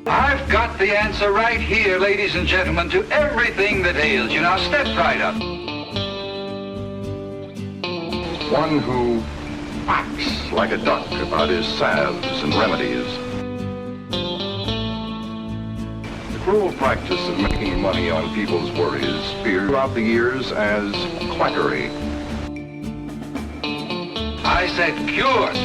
I've got the answer right here, ladies and gentlemen, to everything that ails you. Now step right up. One who quacks like a duck about his salves and remedies. The cruel practice of making money on people's worries feared throughout the years as quackery. I said cured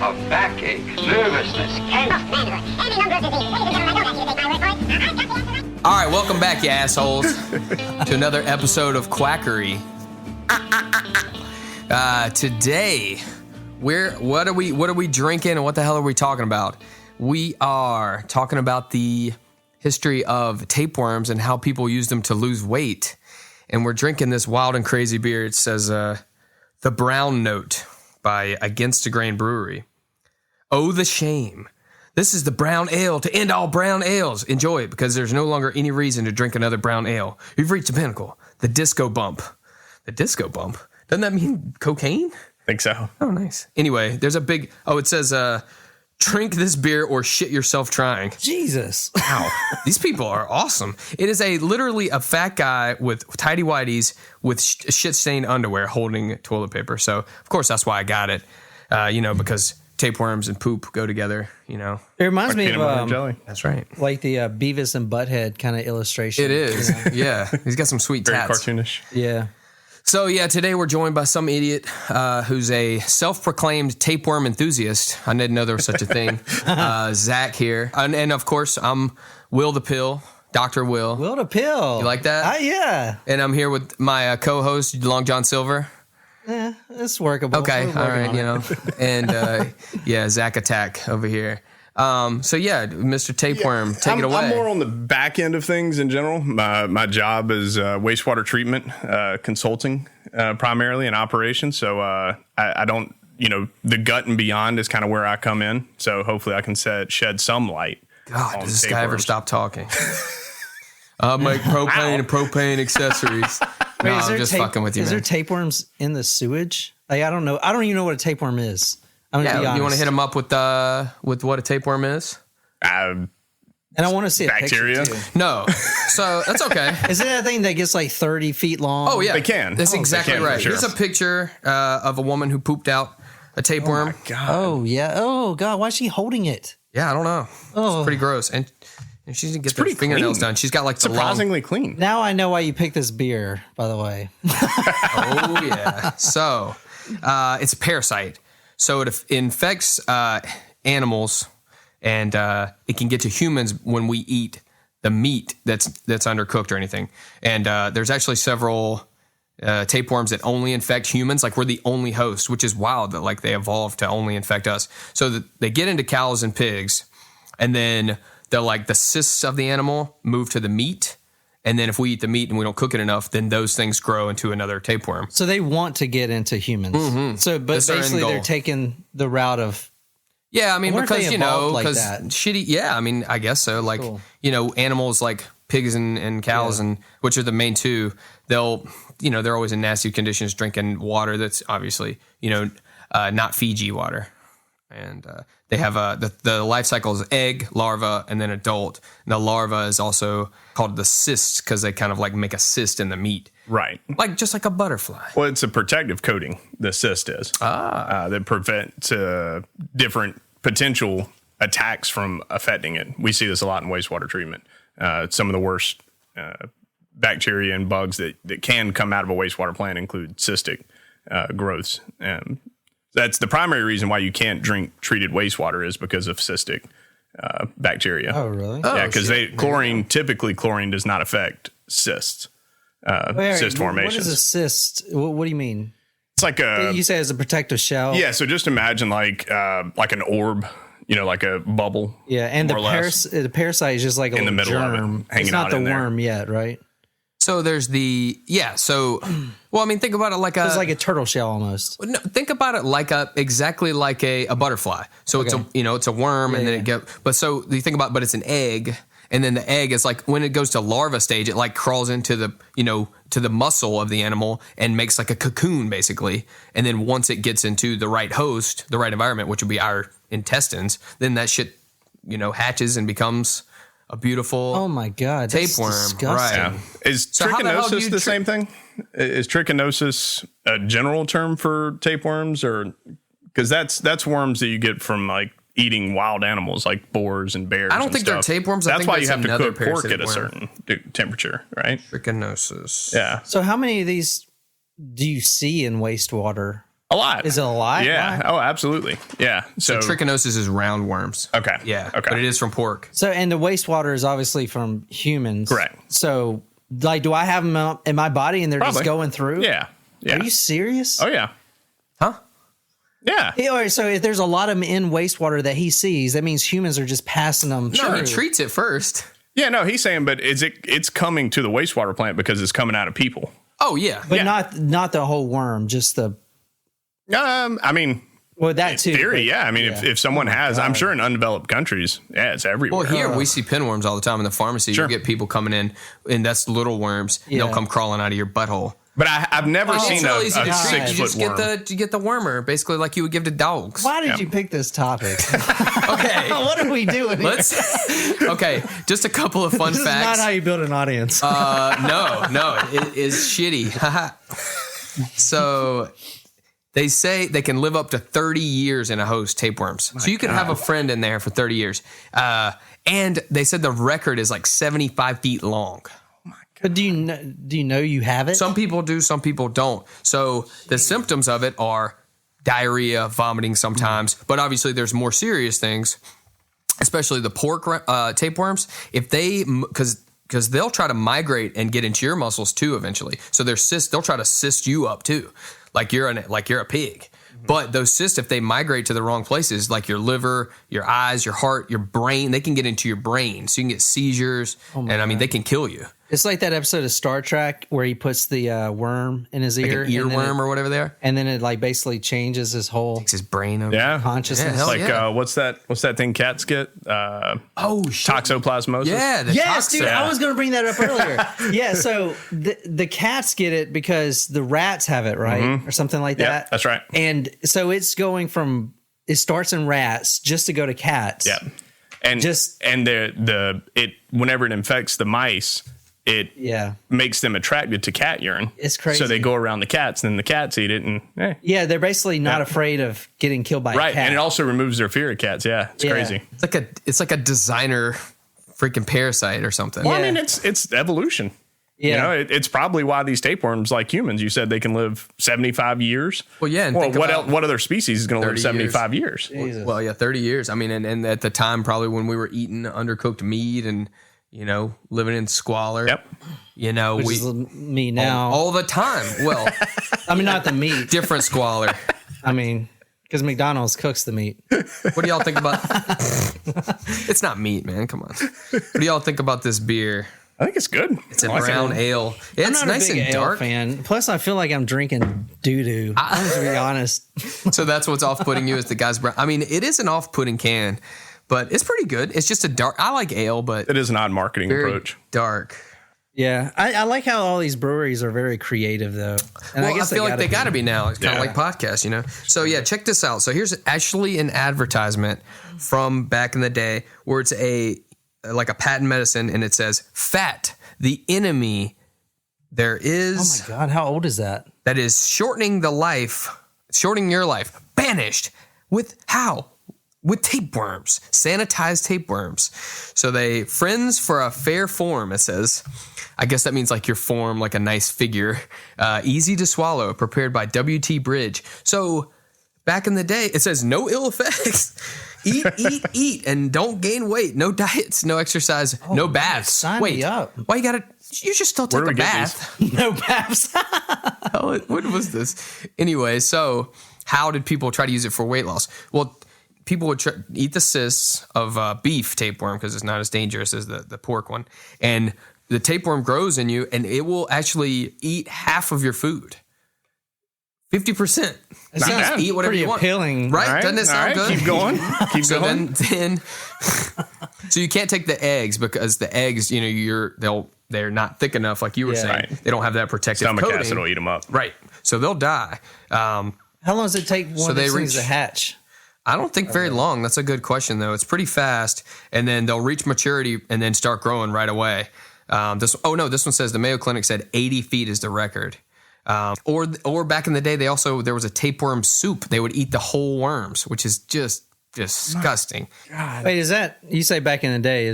of backache, nervousness, any number of diseases. Ladies and gentlemen, I don't have you to take my word for it. I've got the answer right. All right, welcome back, you assholes, to another episode of Quackery. Today, what are we drinking and what the hell are we talking about? We are talking about the history of tapeworms and how people use them to lose weight. And we're drinking this wild and crazy beer. It says The Brown Note by Against the Grain Brewery. Oh, the shame. This is the brown ale to end all brown ales. Enjoy it because there's no longer any reason to drink another brown ale. You've reached the pinnacle. The disco bump. The disco bump? Doesn't that mean cocaine? Think so. Oh, nice. Anyway, there's a big... Oh, it says, drink this beer or shit yourself trying. Jesus. Wow. These people are awesome. It is literally a fat guy with tidy whities with shit-stained underwear holding toilet paper. So, of course, that's why I got it. Because tapeworms and poop go together, It reminds me of... jelly. That's right. Like the Beavis and Butthead kind of illustration. It is. Yeah. He's got some sweet Very tats. cartoonish. Yeah. So, today we're joined by some idiot who's a self-proclaimed tapeworm enthusiast. I didn't know there was such a thing. Zach here. And of course, I'm Will the Pill, Dr. Will. Will the Pill. You like that? Yeah. And I'm here with my co-host, Long John Silver. It's workable. Okay, We're all working right, on it. And Zach Attack over here. Mr. Tapeworm, take it away. I'm more on the back end of things in general. My job is wastewater treatment consulting, primarily in operations. So I don't, the gut and beyond is kind of where I come in. So hopefully I can shed some light. God, does this guy ever stop talking? I make propane and propane accessories. Wait, No, I'm just fucking with you, Is man. there tapeworms in the sewage? Like, I don't know. I don't even know what a tapeworm is. I'm gonna be honest. You want to hit him up with what a tapeworm is? And I want to see a bacteria. picture too. No. So that's okay. Is it that thing that gets like 30 feet long? Oh, yeah. They can. That's exactly they can, for right. sure. Here's a picture of a woman who pooped out a tapeworm. Oh, my God. Oh, yeah. Oh, God. Why is she holding it? Yeah, I don't know. Oh. It's pretty gross. And she didn't get her pretty fingernails clean. done. She's got like the Surprisingly clean. Now I know why you picked this beer, by the way. Oh, yeah. So it's a parasite. So it infects animals, and it can get to humans when we eat the meat that's undercooked or anything. And there's actually several tapeworms that only infect humans. Like, we're the only host, which is wild that like they evolved to only infect us. So that they get into cows and pigs, and then the cysts of the animal move to the meat. And then if we eat the meat and we don't cook it enough, then those things grow into another tapeworm. So they want to get into humans. Mm-hmm. So, but That's their end basically they're goal. taking the route of... Yeah, I mean, I wonder if because, they evolved like because that. shitty, yeah, I mean, I guess so. Like, Cool. Animals like pigs and cows, and which are the main two, they're always in nasty conditions drinking water that's obviously, not Fiji water. And they have the life cycle is egg, larva, and then adult. And the larva is also called the cyst because they kind of like make a cyst in the meat. Right. Just like a butterfly. Well, it's a protective coating, the cyst is. That prevents different potential attacks from affecting it. We see this a lot in wastewater treatment. Some of the worst bacteria and bugs that can come out of a wastewater plant include cystic growths. That's the primary reason why you can't drink treated wastewater is because of cystic bacteria. Oh, really? Yeah, because typically chlorine does not affect cysts. Cyst formation. What is a cyst? What do you mean? It's like a... You say it's a protective shell? Yeah, so just imagine like an orb, like a bubble. Yeah, and the parasite is just like a in the little middle germ. of it, hanging it's not out the in there. worm yet, right? So there's think about it like It's like a turtle shell almost. No, think about it exactly like a butterfly. So it's a worm, and then so you think about, but it's an egg, and then the egg is like when it goes to larva stage, it like crawls into the to the muscle of the animal and makes like a cocoon basically, and then once it gets into the right host, the right environment, which would be our intestines, then that shit hatches and becomes a beautiful Oh my God. That's tapeworm. disgusting. Right. Yeah. Is So how the hell do trichinosis you the same thing? Is trichinosis a general term for tapeworms, or because that's worms that you get from like eating wild animals like boars and bears? I don't and think they're stuff. tapeworms. I That's think why that's you have to another cook pork at a parasitic certain temperature, right? Trichinosis. Yeah, So how many of these do you see in wastewater? a lot. Is it a lot? Yeah. Why? Oh, absolutely. Yeah. So, Trichinosis is roundworms. okay. Yeah. Okay. But it is from pork. So, and the wastewater is obviously from humans. Correct. So, like, do I have them in my body and they're Probably. just going through? Yeah. Yeah. Are you serious? Oh yeah. Huh? Yeah. Yeah, all right, so if there's a lot of them in wastewater that he sees, that means humans are just passing them No, he through. treats it first. Yeah. No, he's saying, but it's coming to the wastewater plant because it's coming out of people. Oh, yeah. But Yeah. not the whole worm, just the I mean, well that too. theory. but- Yeah. I mean, if someone has, I'm sure in undeveloped countries, yeah, it's everywhere. Well, here we see pinworms all the time in the pharmacy. Sure. You get people coming in, and that's little worms. Yeah. They'll come crawling out of your butthole. But I've never It's seen real a easy to treat. 6 You foot just get worm. you get the wormer, basically like you would give to dogs. Why did you pick this topic? Okay. What are we doing? here? Let's. Okay, just a couple of fun This is not facts. how you build an audience. No, it is shitty. So they say they can live up to 30 years in a host, tapeworms. So you can have a friend in there for 30 years. And they said the record is like 75 feet long. But do you know you have it? Some people do, some people don't. So the symptoms of it are diarrhea, vomiting sometimes, but obviously there's more serious things, especially the pork tapeworms. If they, because they'll try to migrate and get into your muscles too eventually. So they'll try to cyst you up too, like you're a pig. But those cysts, if they migrate to the wrong places, like your liver, your eyes, your heart, your brain, they can get into your brain. So you can get seizures, and I mean, they can kill you. It's like that episode of Star Trek where he puts the worm in his Like ear, an earworm or whatever they are. and then it like basically changes his whole Takes his brain over. Yeah. consciousness. Yeah, hell Like yeah. what's that thing cats get? Oh, shit. Toxoplasmosis. Yeah, the Yes, toxin. dude, I was going to bring that up earlier. Yeah, so the cats get it because the rats have it, right? Or something like Yeah, that. that's right. And so it's going from, it starts in rats just to go to cats. Yeah. And Just- whenever it infects the mice, it Yeah. makes them attracted to cat urine. It's crazy. So they go around the cats, and then the cats eat it, and Yeah, they're basically not Yeah. afraid of getting killed by a right. cat. And it also removes their fear of cats. Yeah, it's Yeah. crazy. It's like a designer freaking parasite or something. Well, I Yeah. mean, it's evolution. Yeah. You know, it's probably why these tapeworms, like humans, you said they can live 75 years. Well, yeah, and Well, think what about what other species is going to live 30 75 years? Jesus. Well, yeah, 30 years. I mean, and at the time, probably when we were eating undercooked meat and, living in squalor. Yep. Which We is me now. all the time. Well, I mean, not the meat. different squalor. I mean, because McDonald's cooks the meat. What do y'all think about? It's not meat, man. Come on. What do y'all think about this beer? I think it's good. It's a I like it. brown ale. Yeah, I'm it's not nice a big and ale dark. fan. Plus, I feel like I'm drinking doo doo. To be honest. So that's what's off-putting you is the guy's brown. I mean, it is an off-putting can, but it's pretty good. It's just a dark. I like ale, but It is an odd marketing very approach. dark. Yeah, I like how all these breweries are very creative, though. And Well, I feel like they got to be now. It's kind Yeah. of like podcasts, So yeah, check this out. So here's actually an advertisement from back in the day where it's like a patent medicine, and it says, "Fat, the enemy there Oh is my god, how old is that? that is shortening your life, banished with how." With tapeworms, sanitized tapeworms. So friends for a fair form, it says. I guess that means like your form, like a nice figure. Easy to swallow, prepared by W.T. Bridge. So back in the day, it says no ill effects. Eat, and don't gain weight. No diets, no exercise, no baths. sign me up. Why you should still take do a we get bath. No paps. What was this? Anyway, so how did people try to use it for weight loss? Well, people would eat the cysts of beef tapeworm because it's not as dangerous as the pork one. And the tapeworm grows in you, and it will actually eat half of your food. 50%. It sounds bad. Eat whatever pretty you want. appealing. Right? All right, Doesn't it all sound right, good? Keep going. Keep So going. then so you can't take the eggs because the eggs, they're not thick enough, like you were Yeah. saying. Right. They don't have that protective Stomach coating. acid will eat them up. Right. So they'll die. How long does it take one of they these things reach- to hatch? I don't think very long. That's a good question, though. It's pretty fast, and then they'll reach maturity and then start growing right away. This one says the Mayo Clinic said 80 feet is the record. Or back in the day, there was a tapeworm soup. They would eat the whole worms, which is just disgusting. Wait, is that, you say back in the day,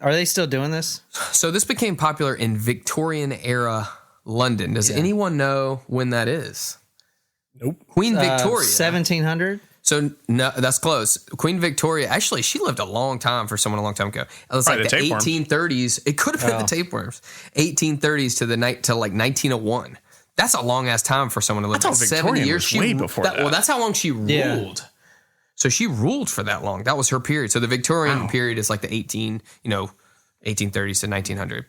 are they still doing this? So this became popular in Victorian era London. Does anyone know when that is? Nope. Queen Victoria. 1700? So no, that's close. Queen Victoria, actually, she lived a long time for someone a long time ago. It was Probably like the 1830s. It could have been the tapeworms. 1830s to like 1901. That's a long ass time for someone to live. That's how 70 Victorian years. was way before that. Well, that's how long she ruled. Yeah. So she ruled for that long. That was her period. So the Victorian period is like the 1830s to 1900.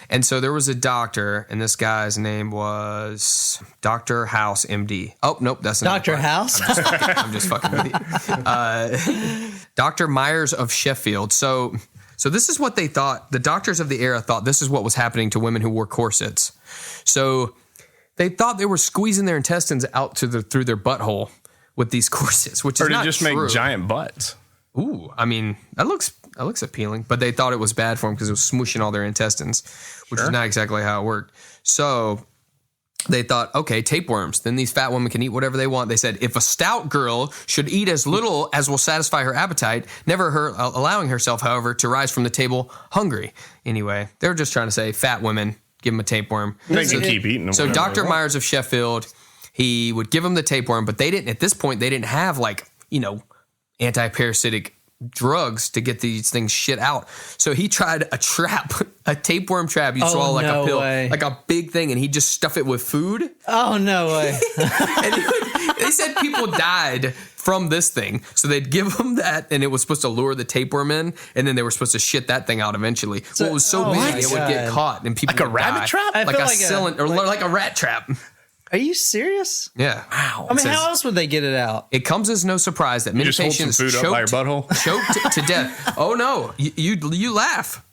And so there was a doctor, and this guy's name was Dr. House, MD. Oh, nope, that's not Dr. House? I'm just fucking with you. Dr. Myers of Sheffield. So this is what they thought. The doctors of the era thought this is what was happening to women who wore corsets. So they thought they were squeezing their intestines out through their butthole with these corsets, which is not true. Or to just make giant butts. Ooh, I mean, that looks appealing, but they thought it was bad for them because it was smooshing all their intestines, which is not exactly how it worked. So they thought, okay, tapeworms. Then these fat women can eat whatever they want. They said, if a stout girl should eat as little as will satisfy her appetite, never allowing herself, however, to rise from the table hungry. Anyway, they were just trying to say, fat women, give them a tapeworm. They can keep eating them. So Dr. Myers of Sheffield, he would give them the tapeworm, but at this point, they didn't have anti-parasitic drugs to get these things shit out. So he tried a tapeworm trap. You swallow like a pill, like a big thing, and he'd just stuff it with food. Oh, no way. And they said people died from this thing. So they'd give them that, and it was supposed to lure the tapeworm in, and then they were supposed to shit that thing out eventually. Well, it was so big, it would get caught, and people Like a would rabbit die. trap? Like a rat trap. Are you serious? Yeah. Wow. I mean, how else would they get it out? It comes as no surprise that many just hold some patients food up by your butthole? choked to death. Oh no, you laugh,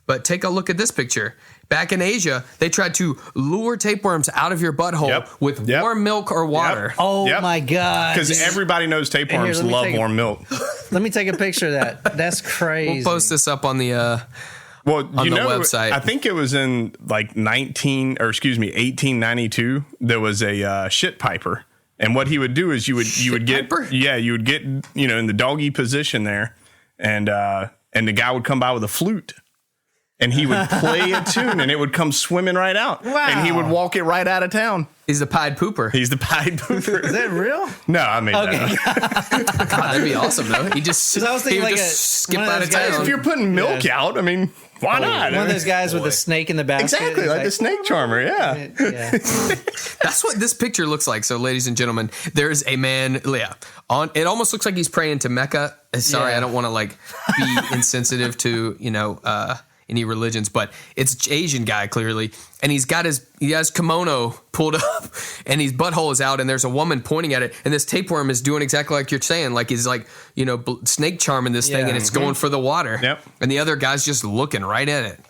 but take a look at this picture. Back in Asia, they tried to lure tapeworms out of your butthole with warm milk or water. Yep. Oh my God. Because everybody knows tapeworms love warm milk. Let me take a picture of that. That's crazy. We'll post this up on the website. I think it was in like 1892. There was a shit piper, and what he would do is you would get in the doggy position there, and the guy would come by with a flute, and he would play a tune, and it would come swimming right out, and he would walk it right out of town. He's the Pied Pooper. He's the Pied Pooper. Is that real? No, I made that up. God, that'd be awesome though. He just skip out of town. If you're putting milk out, I mean, why not? One of those guys with a snake in the basket. Exactly, like the snake charmer, yeah. That's what this picture looks like. So, ladies and gentlemen, there's a man, it almost looks like he's praying to Mecca. Sorry, I don't want to be insensitive to, any religions, but it's Asian guy clearly, and he has kimono pulled up, and his butthole is out, and there's a woman pointing at it, and this tapeworm is doing exactly like you're saying, like he's snake charming this thing, and it's going for the water. Yep. And the other guy's just looking right at it.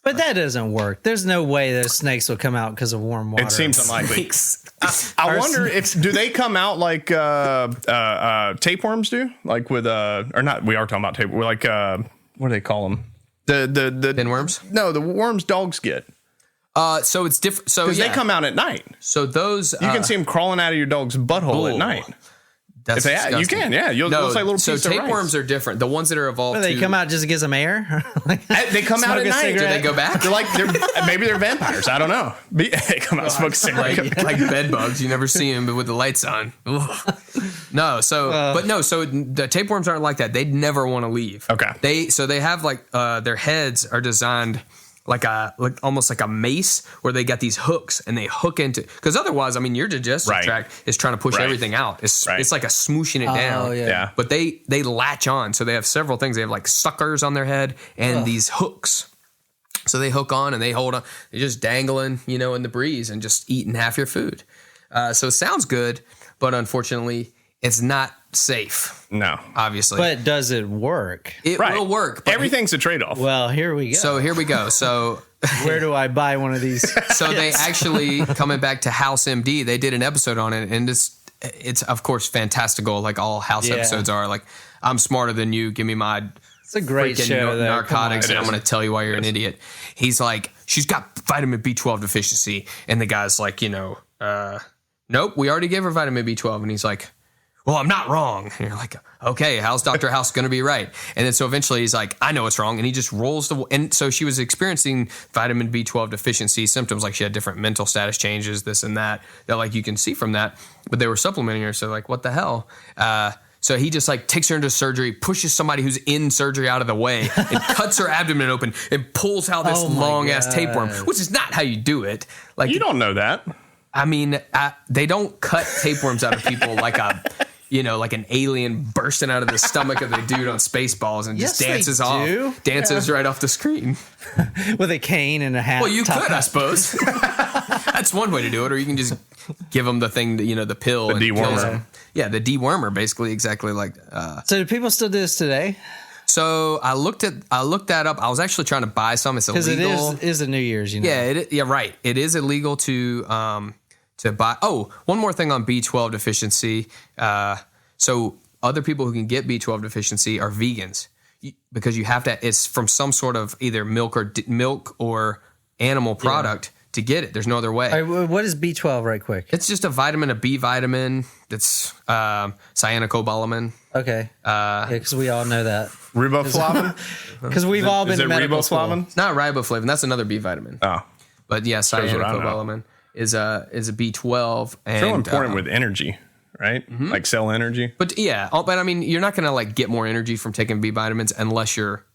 But that doesn't work. There's no way those snakes will come out because of warm water. It seems unlikely. I wonder do they come out like tapeworms do, like with or not? We are talking about tapeworms. Like what do they call them? The pinworms? No, the worms dogs get. So it's different. So because they come out at night. So those you can see them crawling out of your dog's butthole at night. That's disgusting. You can, yeah. You'll like little so piece of tapeworms are different. The ones that are evolved. They come out just to get some air. They come out at night. Do they go back? Maybe they're vampires. I don't know. They come out smoke cigarettes like bed bugs. You never see them, but with the lights on. No. So the tapeworms aren't like that. They'd never want to leave. Okay. They have their heads are designed like almost like a mace where they got these hooks and they hook into, because otherwise, I mean, your digestive tract is trying to push everything out. It's like a smooshing it down. Yeah. But they latch on. So they have several things. They have like suckers on their head and these hooks. So they hook on and they hold on. They're just dangling, in the breeze and just eating half your food. So it sounds good, but unfortunately, it's not safe. No. Obviously. But does it work? It will work. Everything's a trade-off. Well, here we go. So here we go. So where do I buy one of these? So they actually, coming back to House MD, they did an episode on it, and it's of course fantastical, like all House episodes are. Like, I'm smarter than you. Give me my It's a great show. Narcotics, and I'm going to tell you why you're an idiot. He's like, she's got vitamin B12 deficiency, and the guy's like, nope, we already gave her vitamin B12, and he's like, well, I'm not wrong. And you're like, okay, how's Dr. House going to be right? And then so eventually he's like, I know it's wrong. And he just rolls and so she was experiencing vitamin B12 deficiency symptoms. Like she had different mental status changes, this and that like you can see from that, but they were supplementing her. So like, what the hell? So he just like takes her into surgery, pushes somebody who's in surgery out of the way and cuts her abdomen open and pulls out this long ass tapeworm, which is not how you do it. Like, You don't know that. I mean, they don't cut tapeworms out of people like like an alien bursting out of the stomach of the dude on Spaceballs and just dances right off the screen with a cane and a hat. Well, you could, I suppose. That's one way to do it, or you can just give them the thing, the pill, the dewormer. Yeah, the dewormer, basically, exactly like. So, do people still do this today? So I looked that up. I was actually trying to buy some. It's illegal. Because it is a New Year's, Yeah, right. It is illegal to buy. Oh, one more thing on B12 deficiency. So other people who can get B12 deficiency are vegans because you have to. It's from some sort of either milk or animal product to get it. There's no other way. All right, what is B12 right quick? It's just a B vitamin that's cyanocobalamin. Okay. Because we all know that. Riboflavin? Because we've all been to medical school. Riboflavin? It's not riboflavin. That's another B vitamin. Oh. But yeah, cyanocobalamin is a B12. And, so important with energy, right? Mm-hmm. Like cell energy. But yeah, but I mean, you're not going to like get more energy from taking B vitamins unless you're,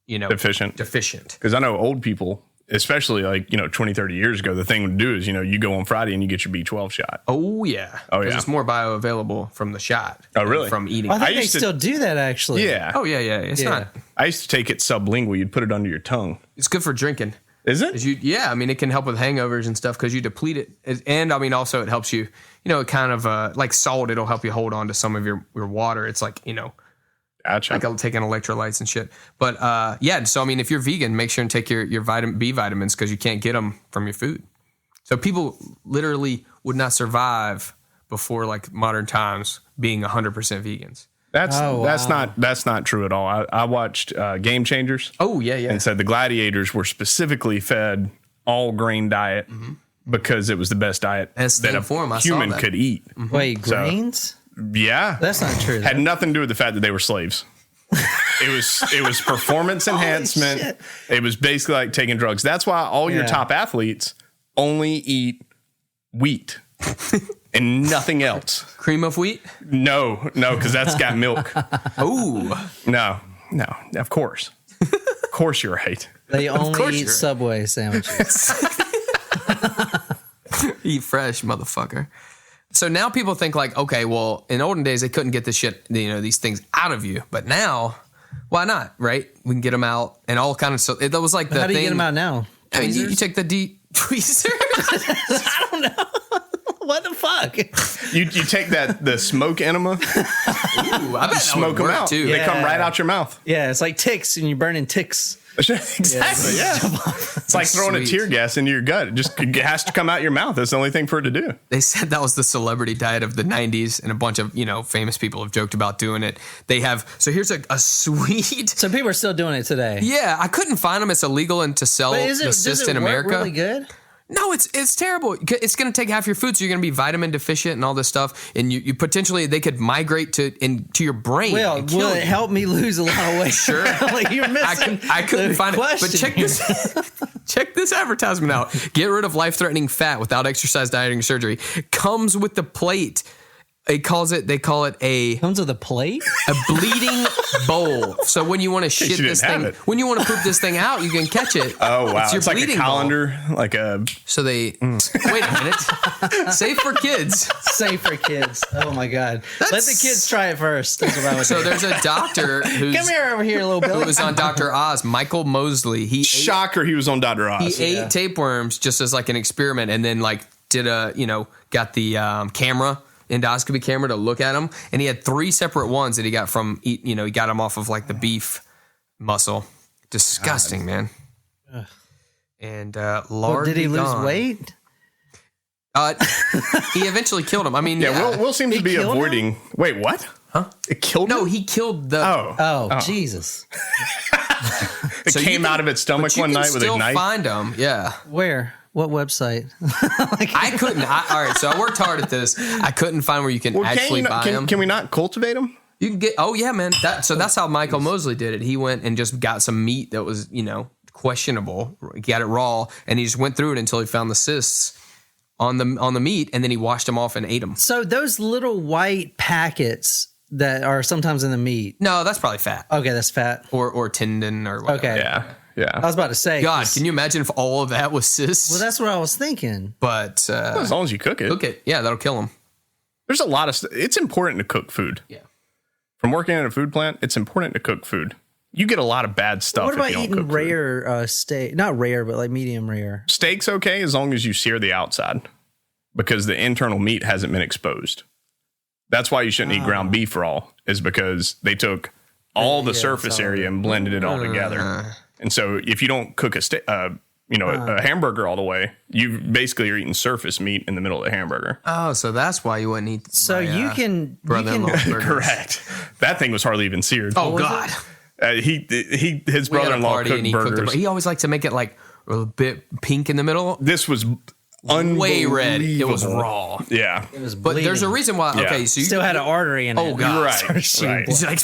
deficient. Because I know old people, especially like, 20, 30 years ago, the thing to do is, you go on Friday and you get your B12 shot. Oh, yeah. Oh, yeah. It's more bioavailable from the shot. Oh, really? From eating. I think they still do that, actually. Yeah. Oh, yeah. It's not. I used to take it sublingual. You'd put it under your tongue. It's good for drinking. Is it? I mean, it can help with hangovers and stuff because you deplete it. And I mean, also it helps you, it kind of like salt, it'll help you hold on to some of your water. It's like, Gotcha. like taking electrolytes and shit. But so I mean, if you're vegan, make sure and take your B vitamins because you can't get them from your food. So people literally would not survive before like modern times being 100% vegans. That's not true at all. I watched Game Changers. Oh yeah. And said the gladiators were specifically fed all grain diet because it was the best diet that a human could eat. Mm-hmm. Wait, grains? Yeah, that's not true. Had nothing to do with the fact that they were slaves. It was performance enhancement. It was basically like taking drugs. That's why all your top athletes only eat wheat. And nothing else. Cream of wheat? No, because that's got milk. Oh. No. Of course. Of course you're right. They only eat Subway sandwiches. Eat fresh, motherfucker. So now people think like, okay, well, in olden days, they couldn't get this shit, these things out of you. But now, why not, right? We can get them out and all kind of stuff. That was like the thing. How do you get them out now? I mean, you take the tweezers. I don't know. What the fuck? You take the smoke enema. Ooh, I bet smoke them out. Too. They come right out your mouth. Yeah, it's like ticks, and you're burning ticks. Exactly. Yeah. It's like throwing a tear gas into your gut. It has to come out your mouth. That's the only thing for it to do. They said that was the celebrity diet of the 90s, and a bunch of famous people have joked about doing it. They have. So here's a sweet. So people are still doing it today. Yeah, I couldn't find them. It's illegal and to sell the cyst in America. Really good. No, it's terrible. It's going to take half your food, so you're going to be vitamin deficient and all this stuff. And you potentially they could migrate to your brain. Well, will it help me lose a lot of weight? Sure. Like you're missing. I couldn't find it. But check this advertisement out. Get rid of life-threatening fat without exercise, dieting, or surgery. Comes with the plate. They call it a comes with a plate, a bleeding bowl. So when you want to shit this thing, when you want to poop this thing out, you can catch it. Oh wow! It's like a colander, bowl. Like a. So they wait a minute. Safe for kids. Safe for kids. Oh my god! Let the kids try it first. That's what I would do. There's a doctor who's come here over here, little Billy. Who was on Dr. Oz, Michael Mosley. He was on Dr. Oz. He ate tapeworms just as like an experiment, and then like did got the endoscopy camera to look at them, and he had 3 separate ones that he got from he got them off of like the beef muscle. Disgusting, man. Ugh. And largely did he lose weight? He eventually killed him. I mean, Yeah, Will seems to be killed avoiding. Wait, what? Huh? It killed no, him? he killed the. Oh, Jesus. It came out of its stomach one night with a knife. Find him. Yeah. Where? What website? I couldn't. All right, so I worked hard at this. I couldn't find where you can actually buy them. Can we not cultivate them? You can get. Oh yeah, man. That's how Michael Mosley did it. He went and just got some meat that was questionable. He got it raw, and he just went through it until he found the cysts on the meat, and then he washed them off and ate them. So those little white packets that are sometimes in the meat. No, that's probably fat. Okay, that's fat. Or tendon or whatever. Okay. Yeah. I was about to say. God, can you imagine if all of that was cysts? Well, that's what I was thinking. But as long as you cook it. Cook it. Yeah, that'll kill them. There's a lot of it's important to cook food. Yeah. From working at a food plant, it's important to cook food. You get a lot of bad stuff. What about if you don't eating cook rare steak? Not rare, but like medium rare. Steak's okay as long as you sear the outside because the internal meat hasn't been exposed. That's why you shouldn't eat ground beef raw, is because they took all the surface area and blended it all together. And so if you don't cook a hamburger all the way, you basically are eating surface meat in the middle of the hamburger. Oh, so that's why you wouldn't eat. So you can Correct. That thing was hardly even seared. Oh God. His brother-in-law cooked burgers. He always liked to make it like a bit pink in the middle. This was way red. It was raw. Yeah. It was But there's a reason why. Yeah. Okay, so you still had an artery in it. Oh God. Right. He's like,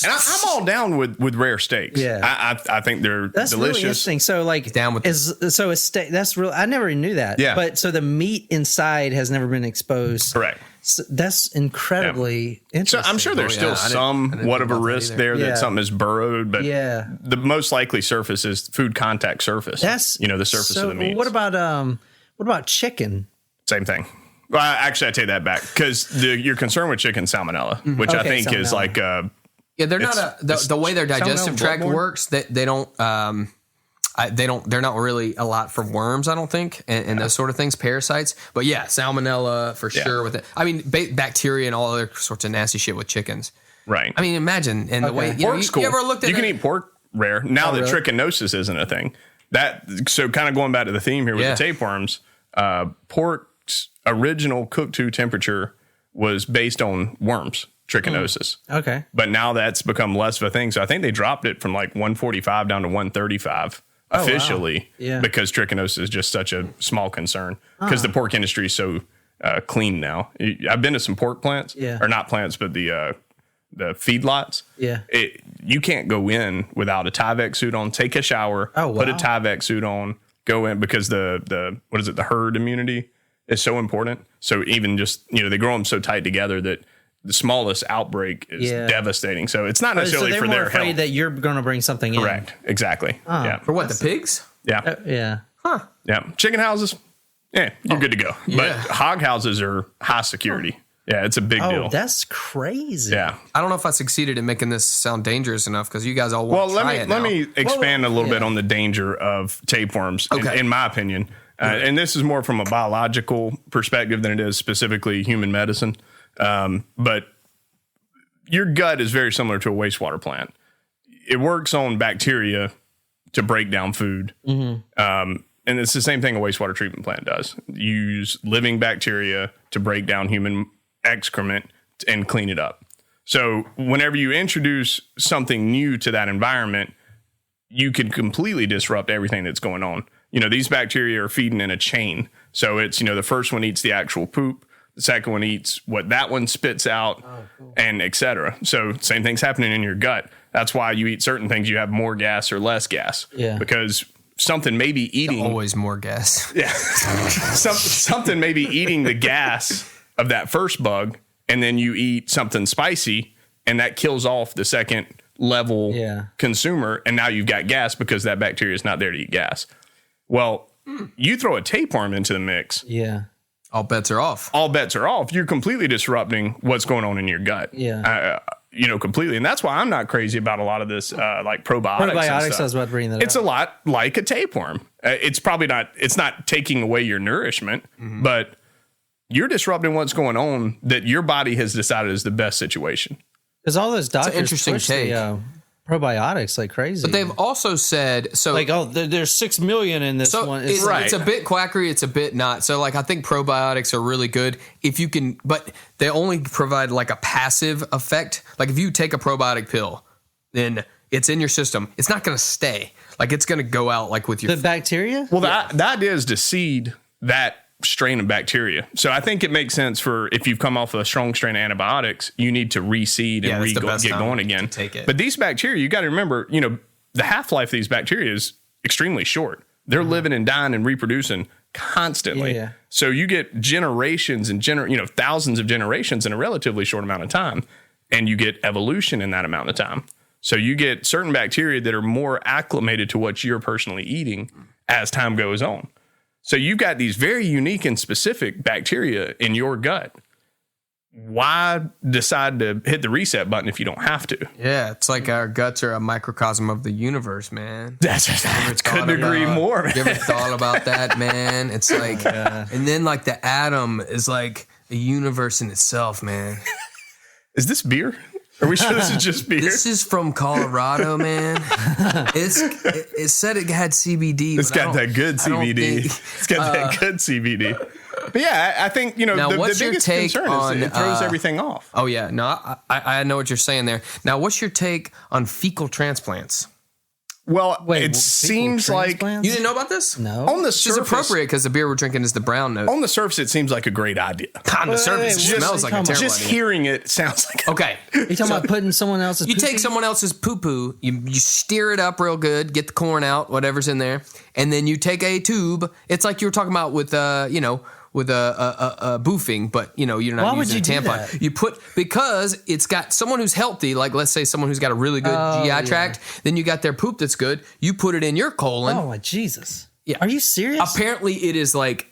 And I'm all down with rare steaks. Yeah. I think they're That's delicious. really interesting. So like Down with a steak. That's real. I never knew that. Yeah. But so the meat inside has never been exposed. Correct. So that's incredibly So interesting. I'm sure there's still somewhat of a risk there that something is burrowed, but the most likely surface is food contact surface. That's the surface of the meat. What about chicken? Same thing. Well, actually, I take that back because you're concerned with chicken salmonella, which I think is like yeah, they're not the way their digestive tract works. They don't. They're not really a lot for worms, I don't think, and those sort of things, parasites. But yeah, salmonella for sure with it. I mean, bacteria and all other sorts of nasty shit with chickens. Right. I mean, imagine the way pork's cool. You ever looked at you can eat pork rare now that really? trichinosis isn't a thing. So kind of going back to the theme here with the tapeworms, pork's original cooked to temperature was based on worms. Trichinosis. Okay. But now that's become less of a thing. So I think they dropped it from like 145 down to 135 officially because trichinosis is just such a small concern because the pork industry is so clean now. I've been to some pork plants, or not plants, but the feedlots. Yeah. You can't go in without a Tyvek suit on, take a shower, put a Tyvek suit on, go in because the herd immunity is so important. So even just, they grow them so tight together that the smallest outbreak is devastating. So it's not necessarily for their health. Afraid that you're going to bring something in. Correct. Exactly. Yeah. For what, the pigs? Yeah. Yeah. Huh. Yeah. Chicken houses, you're good to go. But hog houses are high security. Yeah, it's a big deal. That's crazy. Yeah. I don't know if I succeeded in making this sound dangerous enough because you guys all want to try it now. Let me expand a little bit on the danger of tapeworms, in my opinion. And this is more from a biological perspective than it is specifically human medicine. But your gut is very similar to a wastewater plant. It works on bacteria to break down food. And it's the same thing a wastewater treatment plant does. You use living bacteria to break down human excrement and clean it up. So whenever you introduce something new to that environment, you can completely disrupt everything that's going on. These bacteria are feeding in a chain. So it's, the first one eats the actual poop. The second one eats what that one spits out, and et cetera. So same thing's happening in your gut. That's why you eat certain things, you have more gas or less gas. Yeah. Because something may be eating. Always more gas. Yeah. Something may be eating the gas of that first bug, and then you eat something spicy, and that kills off the second level consumer, and now you've got gas because that bacteria is not there to eat gas. Well, you throw a tapeworm into the mix. Yeah. All bets are off. All bets are off. You're completely disrupting what's going on in your gut. Yeah. Completely. And that's why I'm not crazy about a lot of this, like probiotics. Probiotics, I was about to bring that up. It's a lot like a tapeworm. It's not taking away your nourishment, but you're disrupting what's going on that your body has decided is the best situation. Because all those doctors interesting push take. the probiotics like crazy. But they've also said so. like, oh, there's 6 million in this So one. it's a bit quackery, it's a bit not. So like I think probiotics are really good if you can, but they only provide like a passive effect. Like if you take a probiotic pill, then it's in your system. It's not going to stay. Like it's going to go out like with your the bacteria. Well, the idea is to seed that strain of bacteria. So I think it makes sense for if you've come off a strong strain of antibiotics, you need to reseed and that's the best get time going again. to take it. But these bacteria, you got to remember, the half-life of these bacteria is extremely short. They're living and dying and reproducing constantly. Yeah. So you get generations and thousands of generations in a relatively short amount of time, and you get evolution in that amount of time. So you get certain bacteria that are more acclimated to what you're personally eating as time goes on. So you've got these very unique and specific bacteria in your gut. Why decide to hit the reset button if you don't have to? Yeah, it's like our guts are a microcosm of the universe, man. Couldn't agree more, man. You ever thought about that, man? It's like, and then like the atom is like a universe in itself, man. Is this beer? Are we sure this is just beer? This is from Colorado, man. It said it had CBD. It's got that good CBD. It's got that good CBD. But yeah, I think, Now, the what's your biggest take concern on, is it throws everything off. Oh yeah, no, I know what you're saying there. Now, what's your take on fecal transplants? Well, Wait, it fecal seems like transplants? You didn't know about this? No. on the This is surface, appropriate because the beer we're drinking is the brown note. on the surface, it seems like a great idea. On the surface, it wait, smells like a terrible Just idea. hearing it sounds like Okay. You talking about putting someone else's? You poop take in? someone else's poo-poo, you steer it up real good, get the corn out, whatever's in there, and then you take a tube. It's like you were talking about with, with a boofing, but you're not Why would using a you do tampon. that? You put because it's got someone who's healthy, like let's say someone who's got a really good GI tract. Then you got their poop that's good. You put it in your colon. Oh my Jesus! Yeah. Are you serious? Apparently, it is like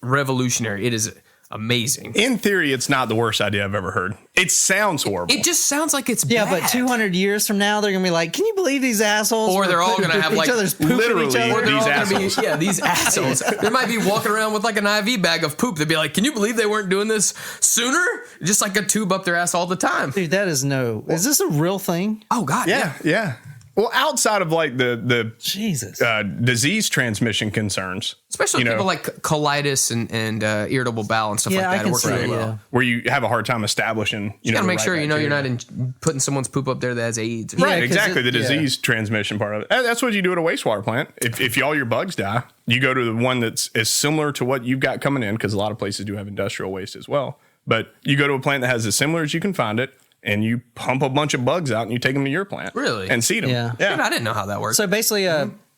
revolutionary. It is amazing. in theory, it's not the worst idea I've ever heard. It sounds horrible. It just sounds like it's Yeah, bad. but 200 years from now, they're gonna be like, "Can you believe these assholes?" Or were they're all putting gonna have, each like, other's poop in literally each other? Or they're these all gonna assholes. be, these assholes. They might be walking around with like an IV bag of poop. They'd be like, "Can you believe they weren't doing this sooner?" Just like a tube up their ass all the time. Dude, that is no. Is this a real thing? Oh God, yeah. Well, outside of like the Jesus. disease transmission concerns, Especially people like colitis and irritable bowel and stuff Yeah, I like that. can It works see really it, well. yeah. where you have a hard time establishing, You gotta the make right sure you're bacteria. not putting someone's poop up there that has AIDS. Yeah, Right, 'cause exactly. it- The yeah. disease transmission part of it. That's what you do at a wastewater plant. If all your bugs die, you go to the one that's as similar to what you've got coming in, because a lot of places do have industrial waste as well. But you go to a plant that has as similar as you can find it, and you pump a bunch of bugs out and you take them to your plant. Really? And seed them. Yeah. Dude, I didn't know how that worked. So basically,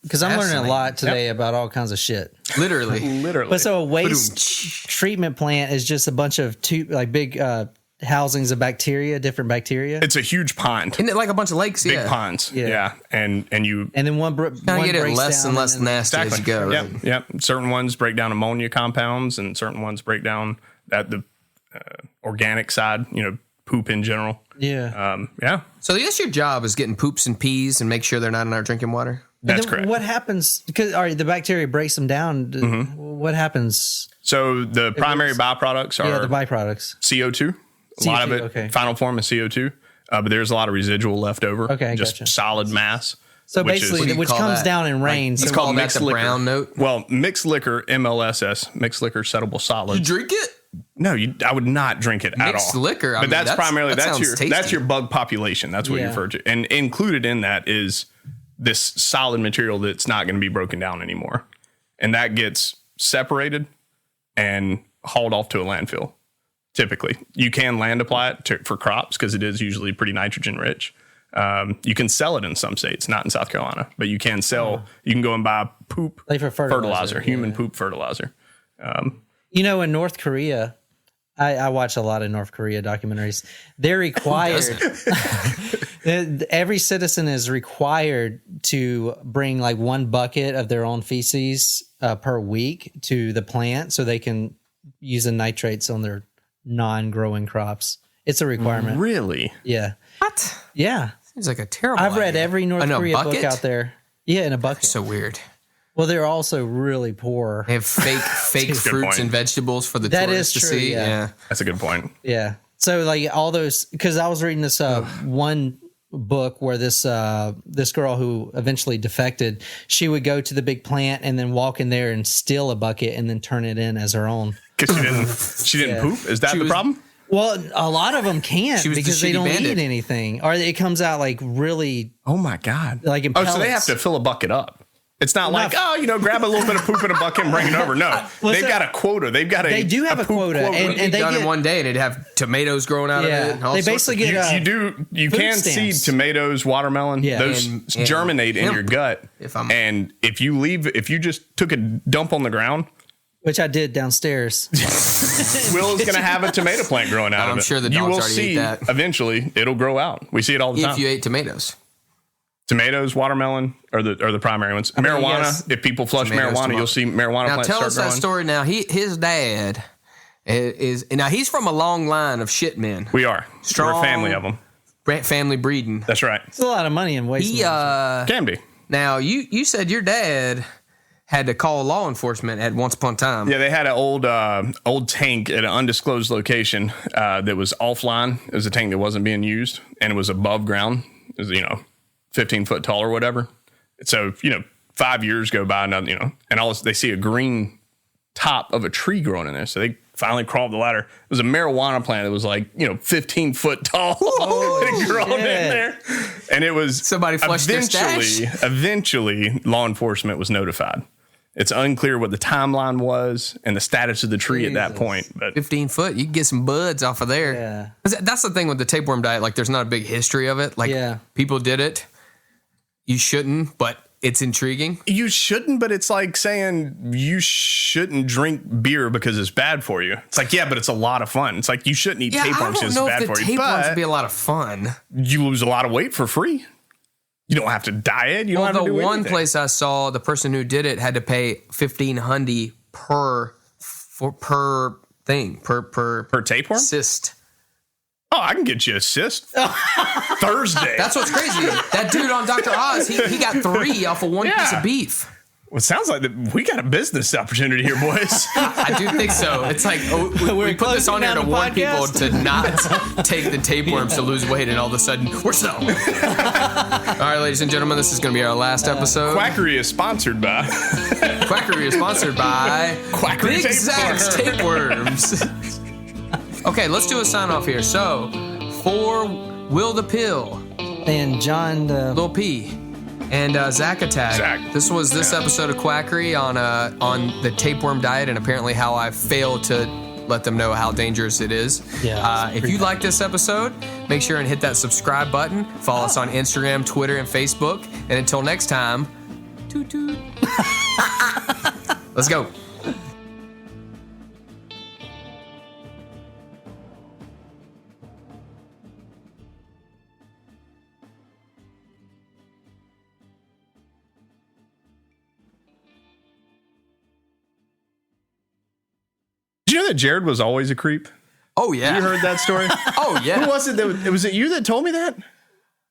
because I'm learning a Fascinating. lot today about all kinds of shit. Literally. Literally. But so a waste treatment plant is just a bunch of big housings of bacteria, different bacteria, it's a huge pond. Isn't it like a bunch of lakes? Big Yeah. ponds. Yeah. Yeah. And you and then one Kind of get it breaks less down and less then- nasty as you go. Right? Yep. Certain ones break down ammonia compounds, and certain ones break down the organic side, poop in general. Yeah. Yeah. So I guess your job is getting poops and peas and make sure they're not in our drinking water. That's And then correct. What happens? Because the bacteria breaks them down. What happens? So the primary byproducts are Yeah, the byproducts. CO2. A lot of CO2, it, okay. final form is CO2, but there's a lot of residual left over. Okay, just gotcha. solid mass. So which is- basically, What do you which call comes that? down in rain. it's So called Call that mixed the liquor. brown note. Well, mixed liquor, MLSS, mixed liquor settable solids. Drink it? No, I would not drink it at Mixed all. liquor? I But mean, that's primarily that sounds tasty. that's your bug population. That's what you Yeah. refer to, and included in that is this solid material that's not going to be broken down anymore, and that gets separated and hauled off to a landfill. Typically, you can land apply it for crops because it is usually pretty nitrogen rich. You can sell it in some states, not in South Carolina, but you can sell. You can go and buy poop Like for fertilizer, human yeah. poop fertilizer. in North Korea, I watch a lot of North Korea documentaries. They're required. Every citizen is required to bring like one bucket of their own feces per week to the plant so they can use the nitrates on their non-growing crops. It's a requirement. Really? Yeah. What? Yeah. Seems like a terrible I've read idea. every North In a Korea book bucket? out there. Yeah, in a bucket. So weird. Well, they're also really poor. They have fake Good fruits point. and vegetables for the That tourists is to true, see. yeah. That's a good point. Yeah. So like all those, because I was reading this one book where this girl who eventually defected, she would go to the big plant and then walk in there and steal a bucket and then turn it in as her own. Because she didn't poop? Is that the problem? Well, a lot of them can't was because the they don't shitty bandit. eat anything, or it comes out like really Oh my God. like in Oh, pellets. so they have to fill a bucket up. It's not like, Enough. grab a little bit of poop in a bucket and bring it over. No, they've got a quota. They've got They do have a poop quota, and They they done get in one day, and it'd have tomatoes growing out of it. And all They sorts of- basically get you food can stamps. seed tomatoes, watermelon. Yeah. Those And germinate in hemp, your gut. And if you just took a dump on the ground, which I did downstairs. Will is going to have a tomato plant growing out of it. I'm sure the you dogs will already see ate that. Eventually it'll grow out. We see it all the time. if you ate tomatoes. Tomatoes, watermelon are the primary ones. mean, Marijuana. yes. If people flush Tomatoes, marijuana, you'll see marijuana Now plants tell start us growing. that story. Now his dad is now he's from a long line of shit men, We are. Strong. We're a family of them. family breeding. That's right. It's a lot of money in waste. He Can be. now you said your dad had to call law enforcement at once upon a time. Yeah, they had an old tank at an undisclosed location that was offline. It was a tank that wasn't being used, and it was above ground. It was 15 foot tall or whatever. So 5 years go by, and and all they see a green top of a tree growing in there. So they finally crawled the ladder. It was a marijuana plant that was 15 foot tall. It had grown in there, and it was Somebody flushed their stash. Eventually, law enforcement was notified. It's unclear what the timeline was and the status of the tree at that point. But 15 foot, you can get some buds off of there. Yeah. 'Cause that's the thing with the tapeworm diet. Like, there's not a big history of it. Like, people did it. You shouldn't, but it's intriguing. you shouldn't, but it's like saying you shouldn't drink beer because it's bad for you. It's like, yeah, but it's a lot of fun. It's like you shouldn't eat Yeah, I tapeworms don't because it's know bad if the for you. tapeworms would But be a lot of fun. you lose a lot of weight for free. You don't have to diet. You don't Well, have to the do one anything. place I saw, the person who did it had to pay $1,500 per thing, per tapeworm? cyst. Oh, I can get you a cyst Thursday. That's what's crazy. That dude on Dr. Oz, he got 3 off of one piece Yeah. of beef. Well, it sounds like we got a business opportunity here, boys. I do think so. It's like we put this on here to closing down warn the people podcast. to not take the tapeworms to lose weight, and all of a sudden we're so. All right, ladies and gentlemen, this is going to be our last episode. Quackery is sponsored by Quackery is sponsored by Quackery Big Zach's Tapeworms. Okay, let's do a sign off here. So, for Will the Pill, And John, Lil P, and Zach Attack. Zach. This was this episode of Quackery on the tapeworm diet, and apparently how I failed to let them know how dangerous it is. Yeah, it's if you like this episode, make sure and hit that subscribe button. Follow us on Instagram, Twitter, and Facebook. And until next time, toot toot. Let's go. Did you know that Jared was always a creep? Oh yeah. You heard that story? Oh yeah. Who was it? Was it you that told me that?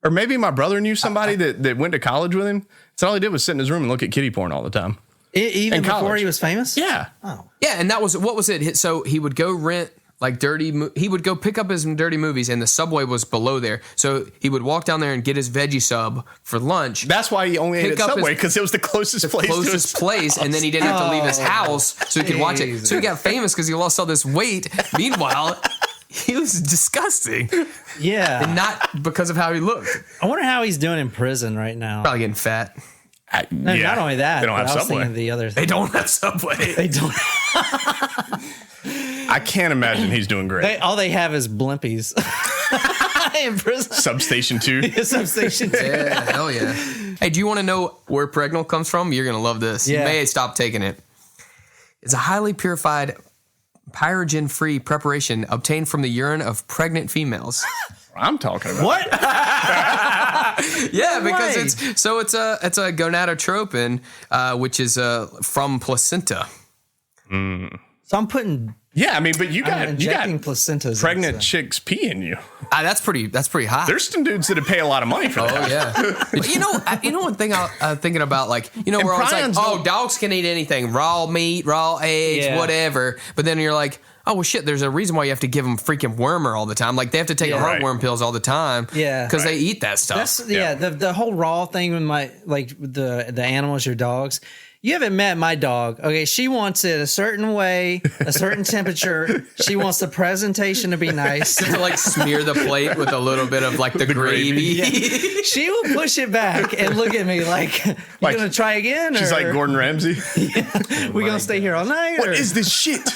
Or maybe my brother knew somebody that went to college with him. So all he did was sit in his room and look at kiddie porn all the time. even in before college. he was famous? Yeah. Oh. Yeah, and that was what was it? So he would go rent like he would go pick up his dirty movies, and the Subway was below there. So he would walk down there and get his veggie sub for lunch. That's why he only ate Pick at up Subway, his- because it was the closest place to his Closest place, and then he didn't have to leave his house, so he could watch it. So he got famous because he lost all this weight. Meanwhile, he was disgusting, Yeah. and not because of how he looked. I wonder how he's doing in prison right now. Probably getting fat. No, not only that, They don't but have I was Subway. thinking the other They don't have Subway. They don't. I can't imagine he's doing great. All they have is blimpies in prison. Substation 2. Substation 2. Yeah, hell yeah. Hey, do you want to know where Pregnal comes from? You're going to love this. Yeah. You may stop taking it. It's a highly purified, pyrogen-free preparation obtained from the urine of pregnant females. I'm talking about. What? Yeah, because way. it's a gonadotropin, which is from placenta. So I'm putting Yeah, I mean, but you got injecting placentas. pregnant chicks pee in you. That's pretty hot. There's some dudes that would pay a lot of money for that. Oh yeah. But you know one thing I'm thinking about, like, we're always like, oh, dogs can eat anything, raw meat, raw eggs, whatever. But then you're like, oh well, shit. There's a reason why you have to give them freaking wormer all the time. Like they have to take heartworm pills all the time. Yeah, because they eat that stuff. That's the whole raw thing with the animals, your dogs. You haven't met my dog. Okay, she wants it a certain way, a certain temperature. She wants the presentation to be nice. To like smear the plate with a little bit of like the gravy. Yeah. She will push it back and look at me like, you gonna try again? She's like Gordon Ramsay. We gonna stay here all night? What is this shit?